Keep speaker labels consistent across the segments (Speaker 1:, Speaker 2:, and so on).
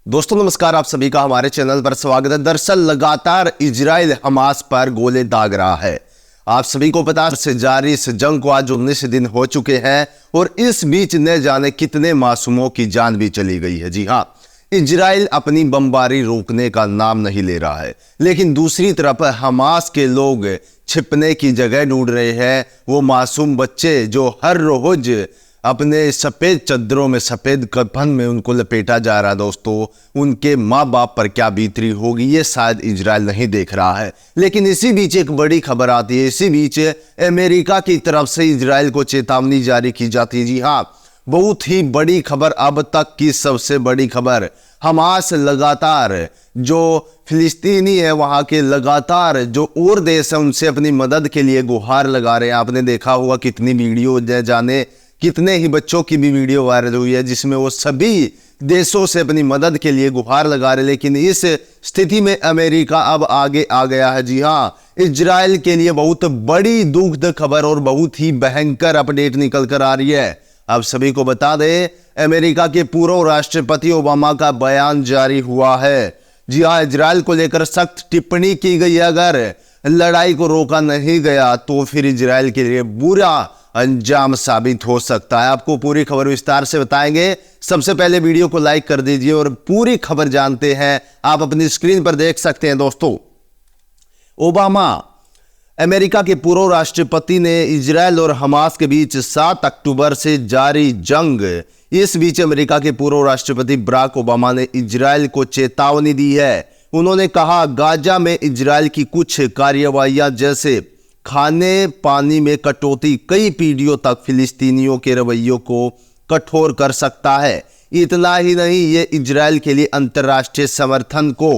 Speaker 1: दोस्तों नमस्कार, आप सभी का हमारे चैनल पर स्वागत है। दरअसल लगातार इजराइल हमास पर गोले दाग रहा है। आप सभी को पता से जारी इस जंग को आज 19 दिन हो चुके हैं और इस बीच न जाने कितने मासूमों की जान भी चली गई है। जी हाँ, इजराइल अपनी बमबारी रोकने का नाम नहीं ले रहा है, लेकिन दूसरी तरफ हमास के लोग छिपने की जगह ढूंढ रहे हैं। वो मासूम बच्चे जो हर रोज अपने सफ़ेद चद्दरों में, सफ़ेद कफन में उनको लपेटा जा रहा है, दोस्तों उनके माँ बाप पर क्या बीतरी होगी ये शायद इजराइल नहीं देख रहा है। लेकिन इसी बीच एक बड़ी खबर आती है। इसी बीच अमेरिका की तरफ से इजराइल को चेतावनी जारी की जाती है। जी हाँ, बहुत ही बड़ी खबर, अब तक की सबसे बड़ी खबर। हमास लगातार जो फिलिस्तीनी है वहाँ के लगातार जो और देश है उनसे अपनी मदद के लिए गुहार लगा रहे हैं। आपने देखा होगा कितनी वीडियो जाने कितने ही बच्चों की भी वीडियो वायरल हुई है जिसमें वो सभी देशों से अपनी मदद के लिए गुहार लगा रहे। लेकिन इस स्थिति में अमेरिका अब आगे आ गया है। जी हाँ, इजराइल के लिए बहुत बड़ी दुखद खबर और बहुत ही भयंकर अपडेट निकल कर आ रही है। अब सभी को बता दें, अमेरिका के पूर्व राष्ट्रपति ओबामा का बयान जारी हुआ है। जी हाँ, इजराइल को लेकर सख्त टिप्पणी की गई है। अगर लड़ाई को रोका नहीं गया तो फिर इजराइल के लिए बुरा अंजाम साबित हो सकता है। आपको पूरी खबर विस्तार से बताएंगे। सबसे पहले वीडियो को लाइक कर दीजिए और पूरी खबर जानते हैं। आप अपनी स्क्रीन पर देख सकते हैं। दोस्तों, ओबामा अमेरिका के पूर्व राष्ट्रपति ने इजराइल और हमास के बीच 7 अक्टूबर से जारी जंग। इस बीच अमेरिका के पूर्व राष्ट्रपति बराक ओबामा ने इजराइल को चेतावनी दी है। उन्होंने कहा, गाजा में इजराइल की कुछ कार्रवाइयां जैसे खाने पानी में कटौती कई पीढ़ियों तक फिलिस्तीनियों के रवैयों को कठोर कर सकता है। इतना ही नहीं, ये इजराइल के लिए अंतर्राष्ट्रीय समर्थन को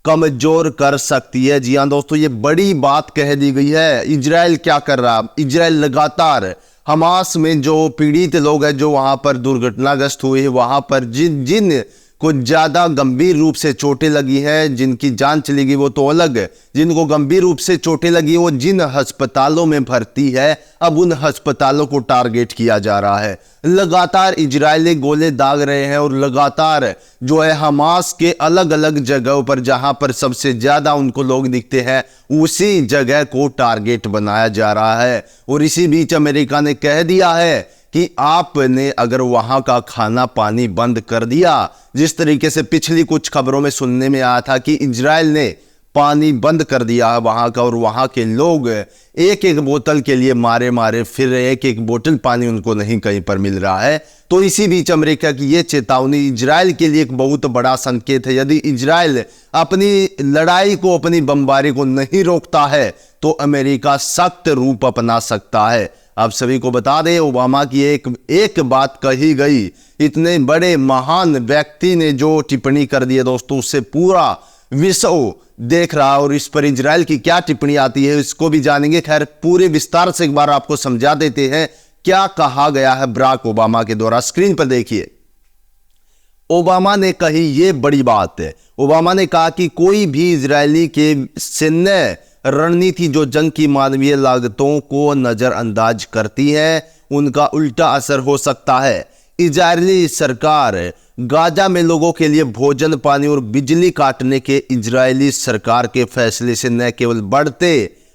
Speaker 1: कमजोर कर सकती है। जी हाँ दोस्तों, ये बड़ी बात कह दी गई है। इजराइल क्या कर रहा? इजराइल लगातार हमास में जो पीड़ित लोग हैं, जो वहां पर दुर्घटनाग्रस्त हुए, वहां पर जिन को ज़्यादा गंभीर रूप से चोटें लगी हैं, जिनकी जान चली गई वो तो अलग, जिनको गंभीर रूप से चोटें लगी वो जिन अस्पतालों में भर्ती है, अब उन अस्पतालों को टारगेट किया जा रहा है। लगातार इजरायली गोले दाग रहे हैं और लगातार जो है हमास के अलग अलग जगहों पर जहां पर सबसे ज़्यादा उनको लोग दिखते हैं उसी जगह को टारगेट बनाया जा रहा है। और इसी बीच अमेरिका ने कह दिया है कि आपने अगर वहां का खाना पानी बंद कर दिया, जिस तरीके से पिछली कुछ खबरों में सुनने में आया था कि इजराइल ने पानी बंद कर दिया है वहां का और वहां के लोग एक एक बोतल के लिए मारे मारे फिर एक एक बोतल पानी उनको नहीं कहीं पर मिल रहा है। तो इसी बीच अमेरिका की ये चेतावनी इजराइल के लिए एक बहुत बड़ा संकेत है। यदि इजराइल अपनी लड़ाई को, अपनी बमबारी को नहीं रोकता है तो अमेरिका सख्त रूप अपना सकता है। आप सभी को बता दें, ओबामा की एक बात कही गई, इतने बड़े महान व्यक्ति ने जो टिप्पणी कर दी है दोस्तों, उससे पूरा विश्व देख रहा है। और इस पर इजराइल की क्या टिप्पणी आती है इसको भी जानेंगे। खैर, पूरे विस्तार से एक बार आपको समझा देते हैं क्या कहा गया है बराक ओबामा के द्वारा। स्क्रीन पर देखिए, ओबामा ने कही ये बड़ी बात है। ओबामा ने कहा कि कोई भी इजरायली के सैन्य रणनीति जो जंग की मानवीय लागतों को नजरअंदाज करती है, उनका उल्टा असर हो सकता है। इजरायली सरकार गाजा में लोगों के लिए भोजन, पानी और बिजली काटने के इजरायली सरकार के फैसले से न केवल बढ़ते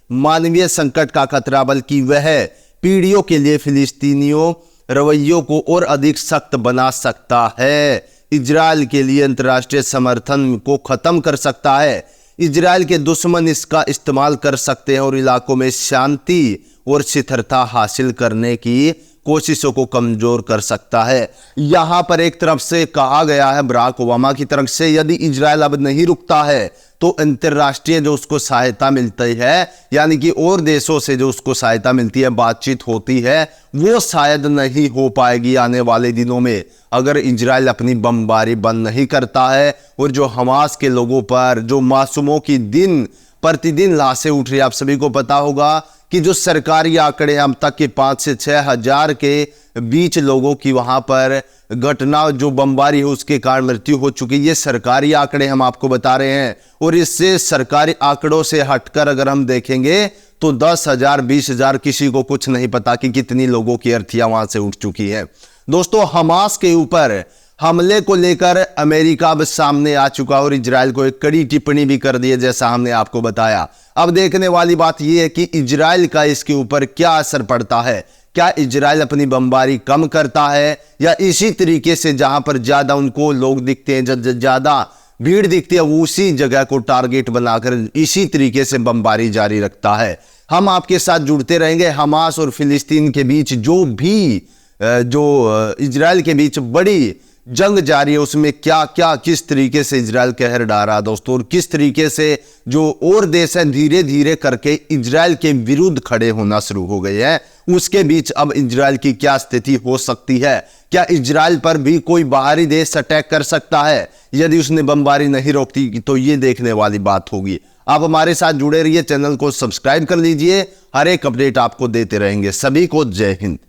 Speaker 1: मानवीय संकट का खतरा बल्कि वह पीढ़ियों के लिए फिलिस्तीनियों रवैयों को और अधिक सख्त बना सकता है। इजराइल के लिए अंतर्राष्ट्रीय समर्थन को खत्म कर सकता है। इजराइल के दुश्मन इसका इस्तेमाल कर सकते हैं और इलाकों में शांति और स्थिरता हासिल करने की कोशिशों को कमजोर कर सकता है। यहां पर एक तरफ से कहा गया है बराक ओबामा की तरफ से, यदि इजराइल अब नहीं रुकता है तो अंतर्राष्ट्रीय जो उसको सहायता मिलती है, यानी कि और देशों से जो उसको सहायता मिलती है, बातचीत होती है, वो शायद नहीं हो पाएगी आने वाले दिनों में अगर इजराइल अपनी बमबारी बंद नहीं करता है। और जो हमास के लोगों पर जो मासूमों की दिन प्रतिदिन लाशें उठ रही है, आप सभी को पता होगा कि जो सरकारी आंकड़े अब तक के 5 से 6 हजार के बीच लोगों की वहां पर घटना जो बमबारी है उसके कारण मृत्यु हो चुकी है। ये सरकारी आंकड़े हम आपको बता रहे हैं। और इससे सरकारी आंकड़ों से हटकर अगर हम देखेंगे तो 10,000 20,000 किसी को कुछ नहीं पता कि कितनी लोगों की अर्थियां वहां से उठ चुकी है। दोस्तों, हमास के ऊपर हमले को लेकर अमेरिका अब सामने आ चुका और इजराइल को एक कड़ी टिप्पणी भी कर दी है, जैसा हमने आपको बताया। अब देखने वाली बात यह है कि इजराइल का इसके ऊपर क्या असर पड़ता है। क्या इजराइल अपनी बमबारी कम करता है या इसी तरीके से जहां पर ज्यादा उनको लोग दिखते हैं, ज्यादा भीड़ दिखती है, वो उसी जगह को टारगेट बनाकर इसी तरीके से बमबारी जारी रखता है। हम आपके साथ जुड़ते रहेंगे। हमास और फिलिस्तीन के बीच जो इजराइल के बीच बड़ी जंग जारी है, उसमें क्या क्या किस तरीके से इजराइल कहर ढा रहा है दोस्तों, और किस तरीके से जो और देश हैं धीरे धीरे करके इजराइल के विरुद्ध खड़े होना शुरू हो गए हैं, उसके बीच अब इजराइल की क्या स्थिति हो सकती है। क्या इजराइल पर भी कोई बाहरी देश अटैक कर सकता है यदि उसने बमबारी नहीं रोकती, तो ये देखने वाली बात होगी। आप हमारे साथ जुड़े रहिए, चैनल को सब्सक्राइब कर लीजिए, हर एक अपडेट आपको देते रहेंगे। सभी को जय हिंद।